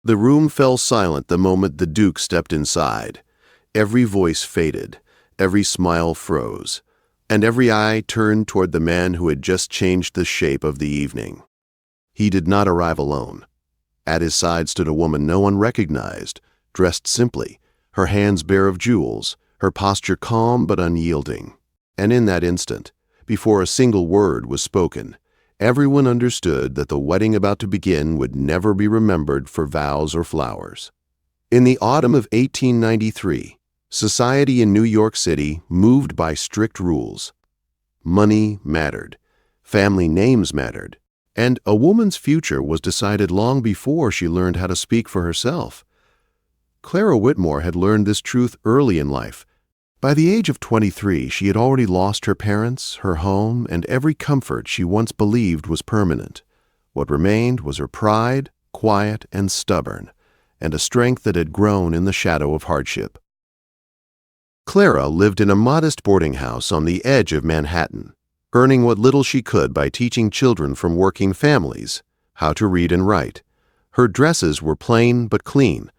The room fell silent the moment the Duke stepped inside. Every voice faded, every smile froze, and every eye turned toward the man who had just changed the shape of the evening. He did not arrive alone. At his side stood a woman no one recognized, dressed simply, her hands bare of jewels, her posture calm but unyielding. And in that instant, before a single word was spoken, everyone understood that the wedding about to begin would never be remembered for vows or flowers. In the autumn of 1893, society in New York City moved by strict rules. Money mattered, family names mattered, and a woman's future was decided long before she learned how to speak for herself. Clara Whitmore had learned this truth early in life. By the age of 23, she had already lost her parents, her home, and every comfort she once believed was permanent. What remained was her pride, quiet and stubborn, and a strength that had grown in the shadow of hardship. Clara lived in a modest boarding house on the edge of Manhattan, earning what little she could by teaching children from working families how to read and write. Her dresses were plain but clean.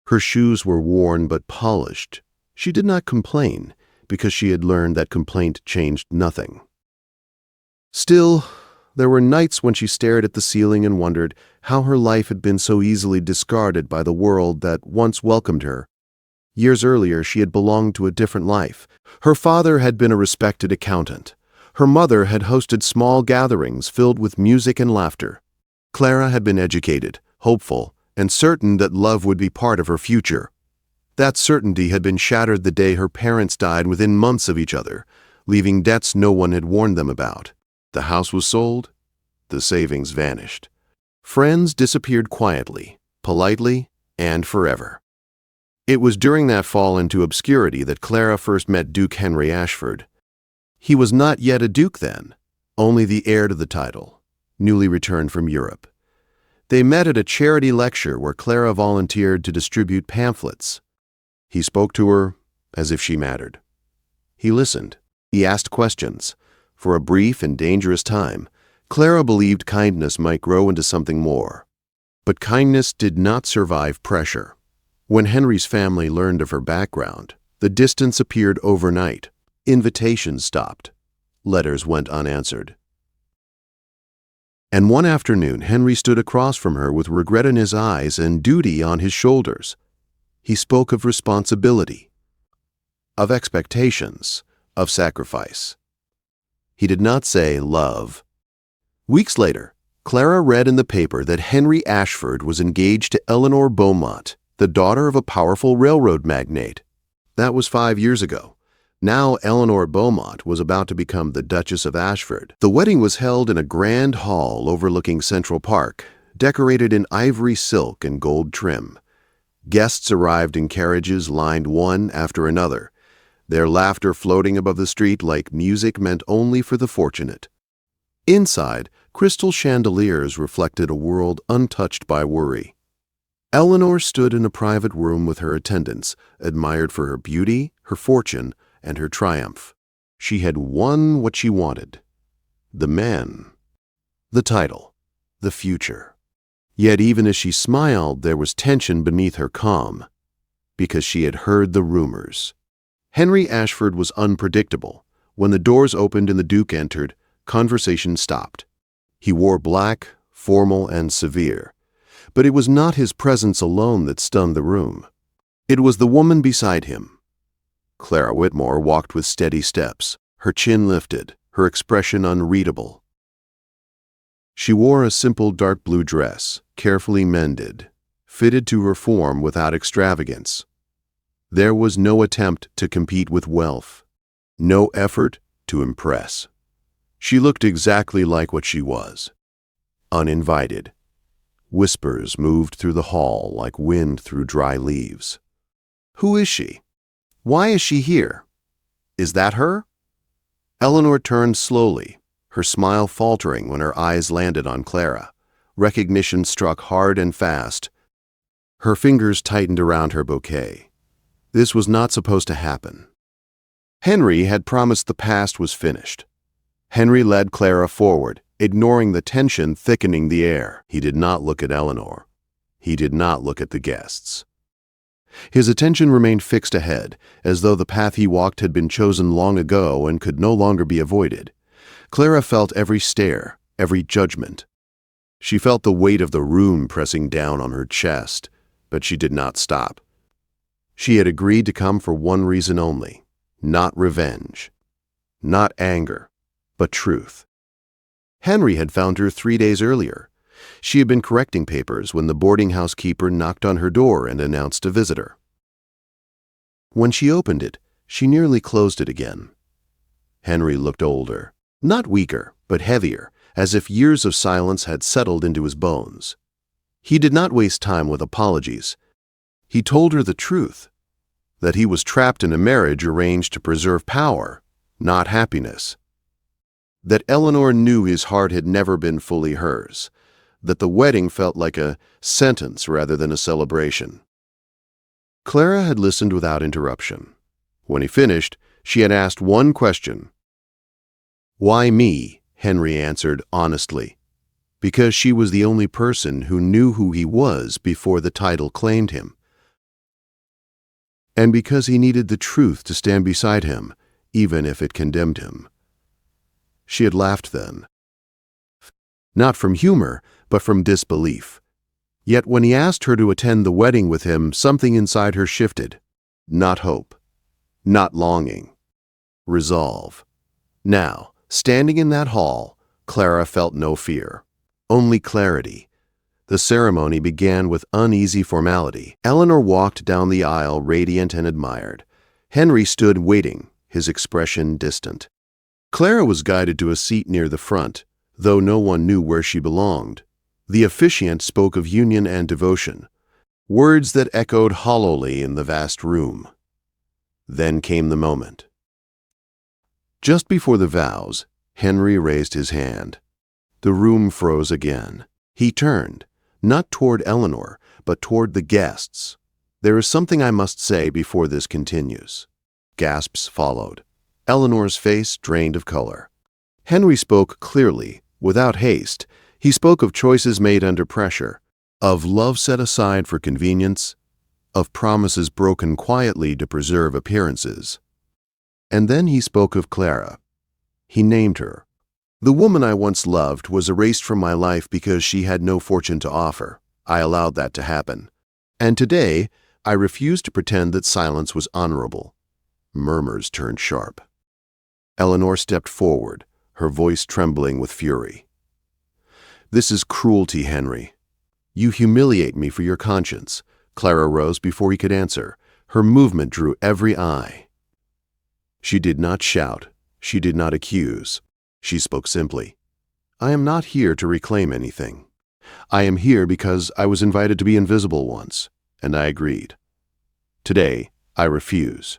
Her shoes were worn but polished. She did not complain, because she had learned that complaint changed nothing. Still, there were nights when she stared at the ceiling and wondered how her life had been so easily discarded by the world that once welcomed her. Years earlier, she had belonged to a different life. Her father had been a respected accountant. Her mother had hosted small gatherings filled with music and laughter. Clara had been educated, hopeful, and certain that love would be part of her future. That certainty had been shattered the day her parents died within months of each other, leaving debts no one had warned them about. The house was sold. The savings vanished. Friends disappeared quietly, politely, and forever. It was during that fall into obscurity that Clara first met Duke Henry Ashford. He was not yet a duke then, only the heir to the title, newly returned from Europe. They met at a charity lecture where Clara volunteered to distribute pamphlets. He spoke to her as if she mattered. He listened. He asked questions. For a brief and dangerous time, Clara believed kindness might grow into something more. But kindness did not survive pressure. When Henry's family learned of her background, the distance appeared overnight. Invitations stopped. Letters went unanswered. And one afternoon, Henry stood across from her with regret in his eyes and duty on his shoulders. He spoke of responsibility, of expectations, of sacrifice. He did not say love. Weeks later, Clara read in the paper that Henry Ashford was engaged to Eleanor Beaumont, the daughter of a powerful railroad magnate. That was 5 years ago. Now Eleanor Beaumont was about to become the Duchess of Ashford. The wedding was held in a grand hall overlooking Central Park, decorated in ivory silk and gold trim. Guests arrived in carriages lined one after another, their laughter floating above the street like music meant only for the fortunate. Inside, crystal chandeliers reflected a world untouched by worry. Eleanor stood in a private room with her attendants, admired for her beauty, her fortune, and her triumph. She had won what she wanted. The man, the title, the future. Yet even as she smiled, there was tension beneath her calm, because she had heard the rumors. Henry Ashford was unpredictable. When the doors opened and the Duke entered, conversation stopped. He wore black, formal, and severe. But it was not his presence alone that stunned the room. It was the woman beside him. Clara Whitmore walked with steady steps, her chin lifted, her expression unreadable. She wore a simple dark blue dress, carefully mended, fitted to her form without extravagance. There was no attempt to compete with wealth, no effort to impress. She looked exactly like what she was, uninvited. Whispers moved through the hall like wind through dry leaves. Who is she? Why is she here? Is that her? Eleanor turned slowly, her smile faltering when her eyes landed on Clara. Recognition struck hard and fast. Her fingers tightened around her bouquet. This was not supposed to happen. Henry had promised the past was finished. Henry led Clara forward, ignoring the tension thickening the air. He did not look at Eleanor. He did not look at the guests. His attention remained fixed ahead, as though the path he walked had been chosen long ago and could no longer be avoided. Clara felt every stare, every judgment. She felt the weight of the room pressing down on her chest, but she did not stop. She had agreed to come for one reason only, not revenge, not anger, but truth. Henry had found her 3 days earlier. She had been correcting papers when the boarding house keeper knocked on her door and announced a visitor. When she opened it, she nearly closed it again. Henry looked older, not weaker, but heavier, as if years of silence had settled into his bones. He did not waste time with apologies. He told her the truth, that he was trapped in a marriage arranged to preserve power, not happiness. That Eleanor knew his heart had never been fully hers, that the wedding felt like a sentence rather than a celebration. Clara had listened without interruption. When he finished, she had asked one question. "Why me?" Henry answered honestly. Because she was the only person who knew who he was before the title claimed him. And because he needed the truth to stand beside him, even if it condemned him. She had laughed then. Not from humor, but from disbelief. Yet when he asked her to attend the wedding with him, something inside her shifted. Not hope. Not longing. Resolve. Now, standing in that hall, Clara felt no fear. Only clarity. The ceremony began with uneasy formality. Eleanor walked down the aisle, radiant and admired. Henry stood waiting, his expression distant. Clara was guided to a seat near the front, though no one knew where she belonged. The officiant spoke of union and devotion, words that echoed hollowly in the vast room. Then came the moment. Just before the vows, Henry raised his hand. The room froze again. He turned, not toward Eleanor, but toward the guests. "There is something I must say before this continues." Gasps followed. Eleanor's face drained of color. Henry spoke clearly, without haste. He spoke of choices made under pressure, of love set aside for convenience, of promises broken quietly to preserve appearances. And then he spoke of Clara. He named her. "The woman I once loved was erased from my life because she had no fortune to offer. I allowed that to happen. And today, I refuse to pretend that silence was honorable." Murmurs turned sharp. Eleanor stepped forward, her voice trembling with fury. "This is cruelty, Henry. You humiliate me for your conscience." Clara rose before he could answer. Her movement drew every eye. She did not shout. She did not accuse. She spoke simply. "I am not here to reclaim anything. I am here because I was invited to be invisible once, and I agreed. Today, I refuse."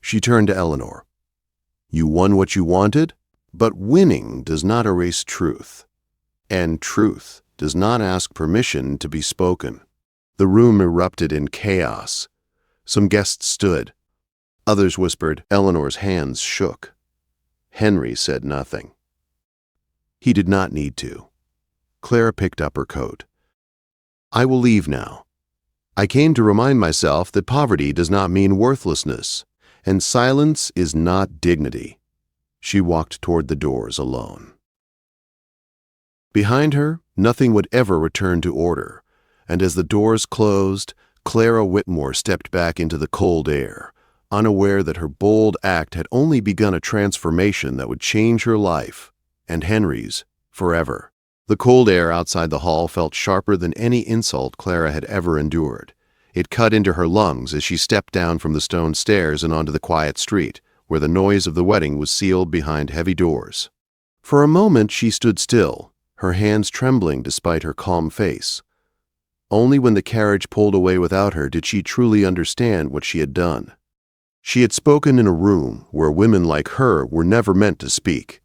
She turned to Eleanor. "You won what you wanted, but winning does not erase truth. And truth does not ask permission to be spoken." The room erupted in chaos. Some guests stood. Others whispered. Eleanor's hands shook. Henry said nothing. He did not need to. Clara picked up her coat. "I will leave now. I came to remind myself that poverty does not mean worthlessness, and silence is not dignity." She walked toward the doors alone. Behind her, nothing would ever return to order, and as the doors closed, Clara Whitmore stepped back into the cold air, unaware that her bold act had only begun a transformation that would change her life, and Henry's, forever. The cold air outside the hall felt sharper than any insult Clara had ever endured. It cut into her lungs as she stepped down from the stone stairs and onto the quiet street, where the noise of the wedding was sealed behind heavy doors. For a moment she stood still, her hands trembling despite her calm face. Only when the carriage pulled away without her did she truly understand what she had done. She had spoken in a room where women like her were never meant to speak.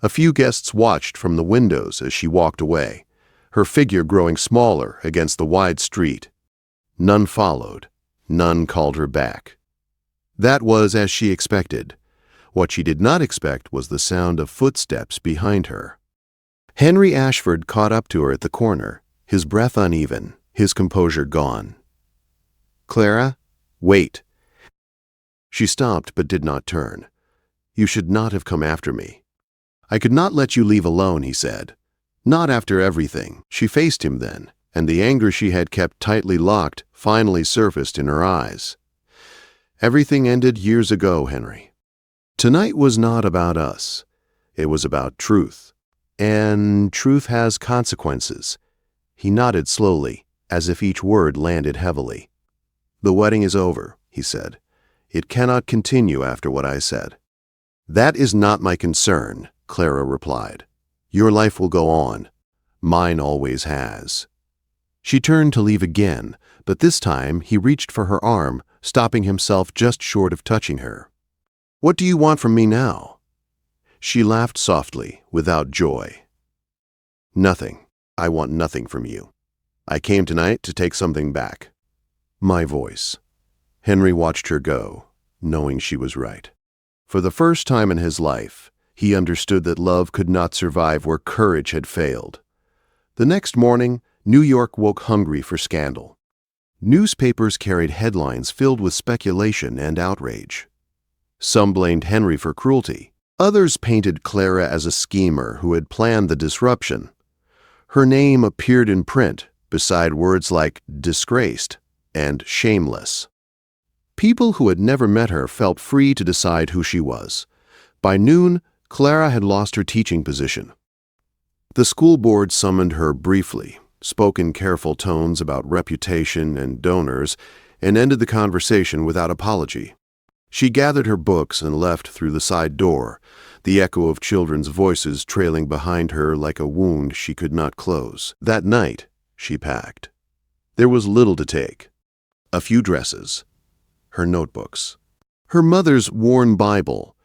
A few guests watched from the windows as she walked away, her figure growing smaller against the wide street. None followed. None called her back. That was as she expected. What she did not expect was the sound of footsteps behind her. Henry Ashford caught up to her at the corner, his breath uneven, his composure gone. "Clara, wait." She stopped but did not turn. "You should not have come after me." "I could not let you leave alone," he said. "Not after everything." She faced him then, and the anger she had kept tightly locked finally surfaced in her eyes. "Everything ended years ago, Henry. Tonight was not about us. It was about truth. And truth has consequences." He nodded slowly, as if each word landed heavily. "The wedding is over," he said. "It cannot continue after what I said." "That is not my concern," Clara replied. "Your life will go on. Mine always has." She turned to leave again, but this time he reached for her arm, stopping himself just short of touching her. "What do you want from me now?" She laughed softly, without joy. "Nothing. I want nothing from you. I came tonight to take something back. My voice." Henry watched her go, knowing she was right. For the first time in his life, he understood that love could not survive where courage had failed. The next morning, New York woke hungry for scandal. Newspapers carried headlines filled with speculation and outrage. Some blamed Henry for cruelty. Others painted Clara as a schemer who had planned the disruption. Her name appeared in print beside words like disgraced and shameless. People who had never met her felt free to decide who she was. By noon, Clara had lost her teaching position. The school board summoned her briefly, spoke in careful tones about reputation and donors, and ended the conversation without apology. She gathered her books and left through the side door, the echo of children's voices trailing behind her like a wound she could not close. That night, she packed. There was little to take. A few dresses, her notebooks, her mother's worn Bible.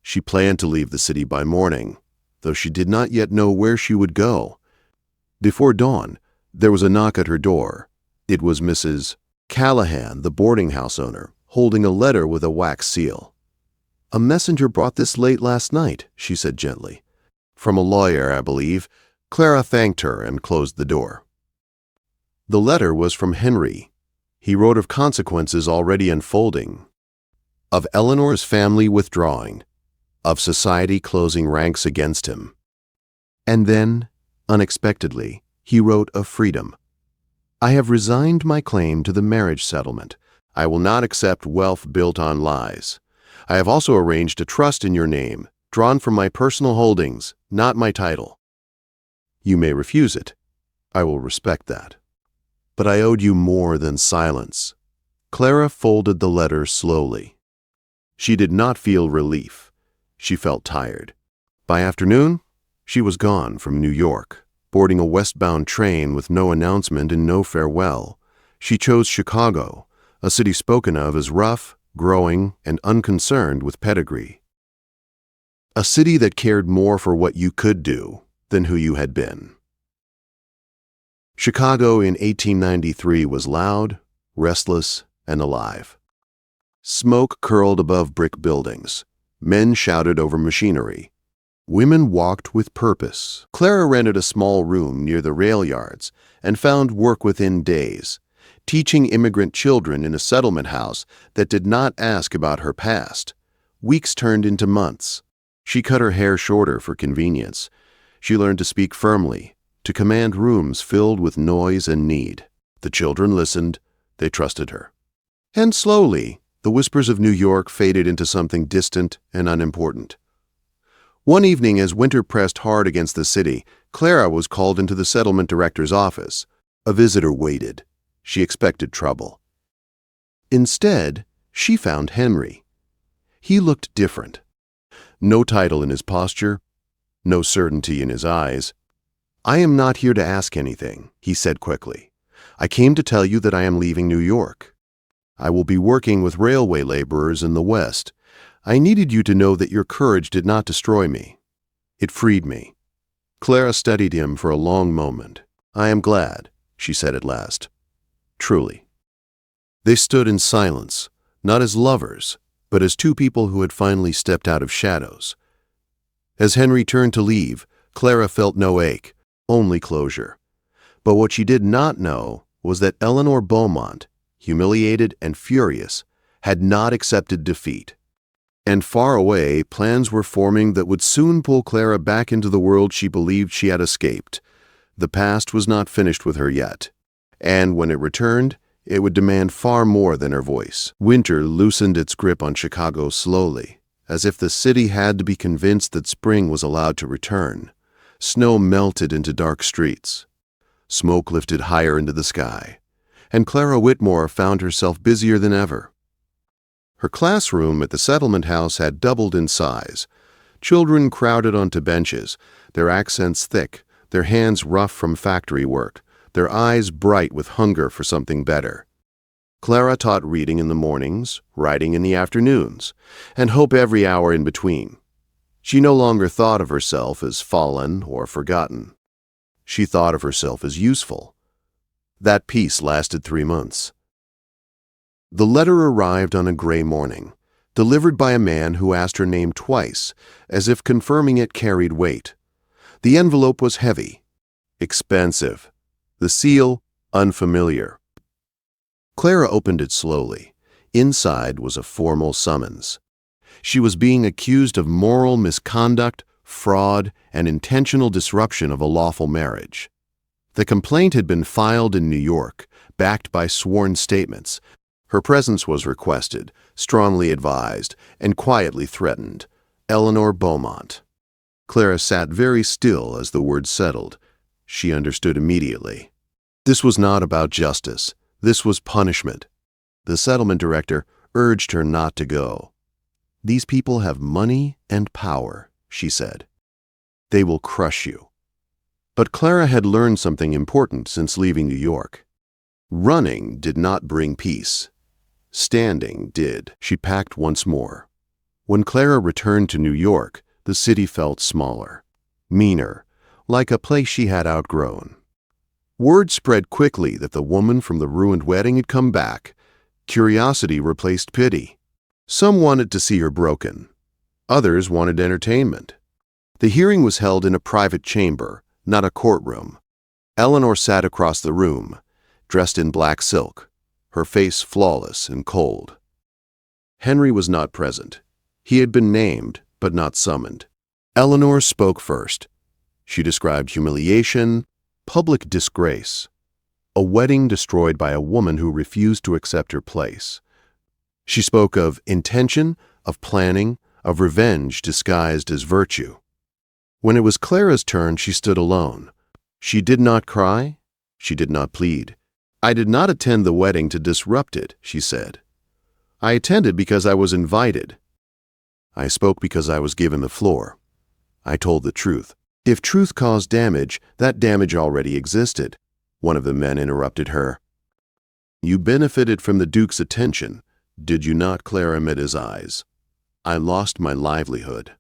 She planned to leave the city by morning, though she did not yet know where she would go. Before dawn, there was a knock at her door. It was Mrs. Callahan, the boarding house owner, holding a letter with a wax seal. "A messenger brought this late last night," she said gently. "From a lawyer, I believe." Clara thanked her and closed the door. The letter was from Henry. He wrote of consequences already unfolding, of Eleanor's family withdrawing, of society closing ranks against him. And then, unexpectedly, he wrote of freedom. "I have resigned my claim to the marriage settlement. I will not accept wealth built on lies. I have also arranged a trust in your name, drawn from my personal holdings, not my title. You may refuse it. I will respect that. But I owed you more than silence." Clara folded the letter slowly. She did not feel relief. She felt tired. By afternoon, she was gone from New York, boarding a westbound train with no announcement and no farewell. She chose Chicago, a city spoken of as rough, growing, and unconcerned with pedigree. A city that cared more for what you could do than who you had been. Chicago in 1893 was loud, restless, and alive. Smoke curled above brick buildings. Men shouted over machinery. Women walked with purpose. Clara rented a small room near the rail yards and found work within days, teaching immigrant children in a settlement house that did not ask about her past. Weeks turned into months. She cut her hair shorter for convenience. She learned to speak firmly, to command rooms filled with noise and need. The children listened. They trusted her. And slowly, the whispers of New York faded into something distant and unimportant. One evening, as winter pressed hard against the city, Clara was called into the settlement director's office. A visitor waited. She expected trouble. Instead, she found Henry. He looked different. No title in his posture, no certainty in his eyes. "I am not here to ask anything," he said quickly. "I came to tell you that I am leaving New York. I will be working with railway laborers in the West. I needed you to know that your courage did not destroy me. It freed me." Clara studied him for a long moment. "I am glad," she said at last. "Truly." They stood in silence, not as lovers, but as two people who had finally stepped out of shadows. As Henry turned to leave, Clara felt no ache, only closure. But what she did not know was that Eleanor Beaumont, humiliated and furious, had not accepted defeat. And far away, plans were forming that would soon pull Clara back into the world she believed she had escaped. The past was not finished with her yet, and when it returned, it would demand far more than her voice. Winter loosened its grip on Chicago slowly, as if the city had to be convinced that spring was allowed to return. Snow melted into dark streets. Smoke lifted higher into the sky, and Clara Whitmore found herself busier than ever. Her classroom at the settlement house had doubled in size. Children crowded onto benches, their accents thick, their hands rough from factory work, their eyes bright with hunger for something better. Clara taught reading in the mornings, writing in the afternoons, and hope every hour in between. She no longer thought of herself as fallen or forgotten. She thought of herself as useful. That peace lasted 3 months. The letter arrived on a gray morning, delivered by a man who asked her name twice, as if confirming it carried weight. The envelope was heavy, expensive, the seal unfamiliar. Clara opened it slowly. Inside was a formal summons. She was being accused of moral misconduct, fraud, and intentional disruption of a lawful marriage. The complaint had been filed in New York, backed by sworn statements. Her presence was requested, strongly advised, and quietly threatened. Eleanor Beaumont. Clara sat very still as the words settled. She understood immediately. This was not about justice. This was punishment. The settlement director urged her not to go. "These people have money and power," she said. "They will crush you." But Clara had learned something important since leaving New York. Running did not bring peace. Standing did. She packed once more. When Clara returned to New York, the city felt smaller, meaner, like a place she had outgrown. Word spread quickly that the woman from the ruined wedding had come back. Curiosity replaced pity. Some wanted to see her broken. Others wanted entertainment. The hearing was held in a private chamber, not a courtroom. Eleanor sat across the room, dressed in black silk, her face flawless and cold. Henry was not present. He had been named, but not summoned. Eleanor spoke first. She described humiliation, public disgrace, a wedding destroyed by a woman who refused to accept her place. She spoke of intention, of planning, of revenge disguised as virtue. When it was Clara's turn, she stood alone. She did not cry. She did not plead. "I did not attend the wedding to disrupt it," she said. "I attended because I was invited. I spoke because I was given the floor. I told the truth. If truth caused damage, that damage already existed." One of the men interrupted her. "You benefited from the Duke's attention, did you not?" Clara met his eyes. "I lost my livelihood,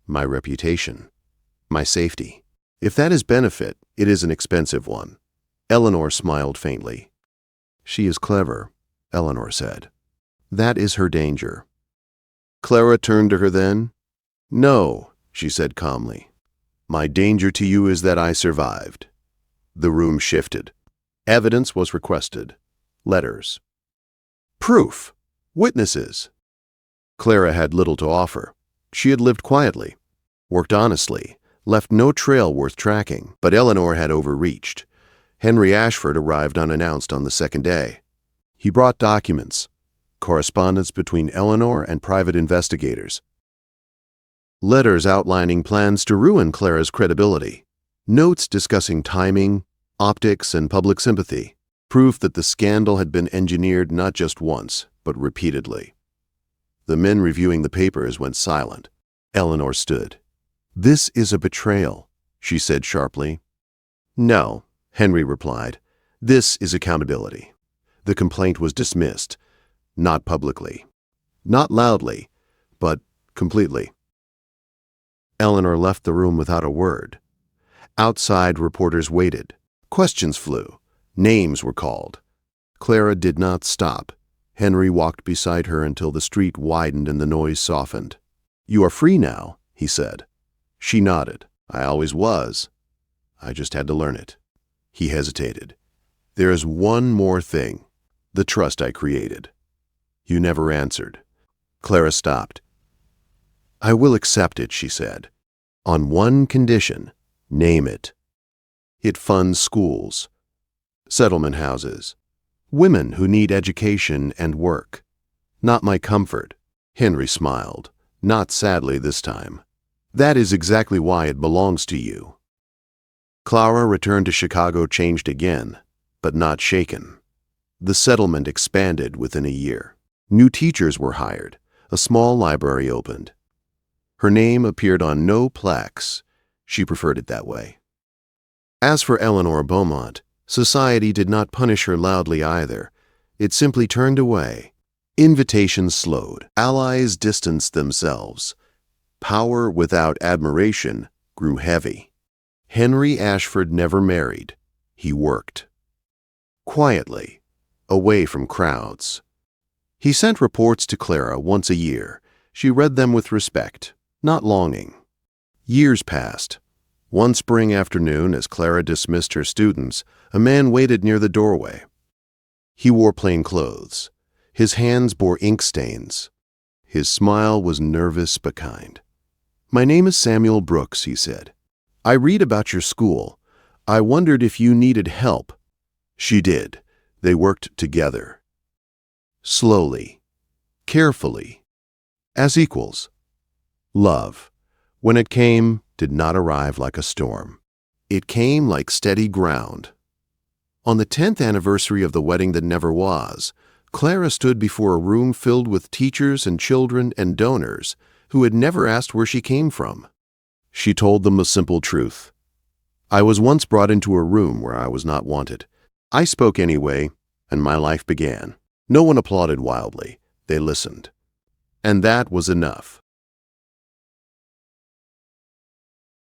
my reputation, my safety. If that is benefit, it is an expensive one." Eleanor smiled faintly. "She is clever," Eleanor said. "That is her danger." Clara turned to her then. "No," she said calmly. "My danger to you is that I survived." The room shifted. Evidence was requested. Letters. Proof. Witnesses. Clara had little to offer. She had lived quietly, worked honestly, left no trail worth tracking, but Eleanor had overreached. Henry Ashford arrived unannounced on the second day. He brought documents, correspondence between Eleanor and private investigators, letters outlining plans to ruin Clara's credibility, notes discussing timing, optics, and public sympathy, proof that the scandal had been engineered not just once, but repeatedly. The men reviewing the papers went silent. Eleanor stood. "This is a betrayal," she said sharply. "No," Henry replied. "This is accountability." The complaint was dismissed, not publicly, not loudly, but completely. Eleanor left the room without a word. Outside, reporters waited. Questions flew. Names were called. Clara did not stop. Henry walked beside her until the street widened and the noise softened. "You are free now," he said. She nodded. "I always was. I just had to learn it." He hesitated. There is one more thing, the trust I created. You never answered. Clara stopped. I will accept it, she said. On one condition, name it. It funds schools, settlement houses, women who need education and work. Not my comfort. Henry smiled, not sadly this time. That is exactly why it belongs to you. Clara returned to Chicago changed again, but not shaken. The settlement expanded within a year. New teachers were hired. A small library opened. Her name appeared on no plaques. She preferred it that way. As for Eleanor Beaumont, society did not punish her loudly either. It simply turned away. Invitations slowed. Allies distanced themselves. Power without admiration grew heavy. Henry Ashford never married. He worked. Quietly, away from crowds. He sent reports to Clara once a year. She read them with respect, not longing. Years passed. One spring afternoon, as Clara dismissed her students, a man waited near the doorway. He wore plain clothes. His hands bore ink stains. His smile was nervous but kind. "My name is Samuel Brooks," he said. "I read about your school. I wondered if you needed help." She did. They worked together. Slowly, carefully, as equals. Love, when it came, did not arrive like a storm. It came like steady ground. On the 10th anniversary of the wedding that never was, Clara stood before a room filled with teachers and children and donors who had never asked where she came from. She told them a simple truth. I was once brought into a room where I was not wanted. I spoke anyway, and my life began. No one applauded wildly. They listened. And that was enough.